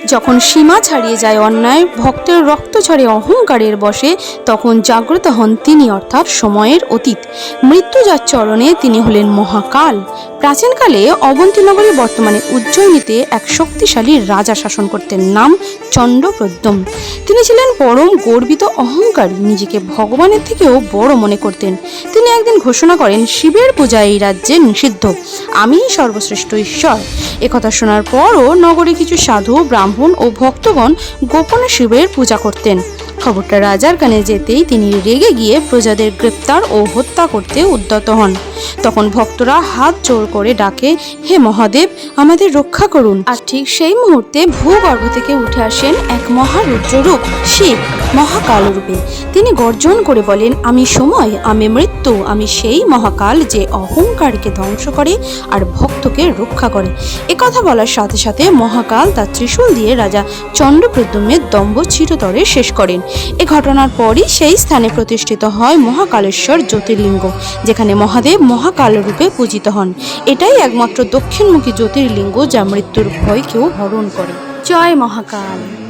যখন সীমা ছাড়িয়ে যায় অন্যায়, ভক্তের রক্ত ঝরে অহংকারের বশে, তখন জাগ্রত হন তিনি, অর্থাৎ সময়ের অতীত। মৃত্যু যার চরণে তিনি হলেন মহাকাল। প্রাচীনকালে অবন্তীনগরী, বর্তমানে উজ্জয়িনীতে এক শক্তিশালী রাজা শাসন করতেন, নাম চণ্ডপ্রদ্যুম্ন। তিনি ছিলেন পরম গর্বিত, অহংকারী, নিজেকে ভগবানের থেকেও বড় মনে করতেন। তিনি একদিন ঘোষণা করেন, শিবের পূজা এই রাজ্যে নিষিদ্ধ, আমিই সর্বশ্রেষ্ঠ ঈশ্বর। একথা শোনার পরও নগরে কিছু সাধু, ব্রাহ্মণ ও ভক্তগণ গোপনে শিবের পূজা করতেন। খবরটা রাজার কানে যেতেই তিনি রেগে গিয়ে প্রজাদের গ্রেপ্তার ও হত্যা করতে উদ্যত হন। তখন ভক্তরা হাত জোড় করে ডাকে, হে মহাদেব, আমাদের রক্ষা করুন। আর ঠিক সেই মুহূর্তে ভূগর্ভ থেকে উঠে আসেন এক মহারুদ্র রূপ, শিব, মহাকাল রূপে। তিনি গর্জন করে বলেন, আমি সময়, আমি মৃত্যু, আমি সেই মহাকাল যে অহংকারকে ধ্বংস করে আর ভক্তকে রক্ষা করে। একথা বলার সাথে সাথে মহাকাল তার ত্রিশূল দিয়ে রাজা চণ্ডপ্রদ্যুম্নের দম্ভ চিরতরে শেষ করেন। এ ঘটনার পরই সেই স্থানে প্রতিষ্ঠিত হয় মহাকালেশ্বর জ্যোতির্লিঙ্গ, যেখানে মহাদেব মহাকাল রূপে পূজিত হন। এটাই একমাত্র দক্ষিণমুখী জ্যোতির্লিঙ্গ যা মৃত্যুর ভয়কেও হরণ করে। জয় মহাকাল।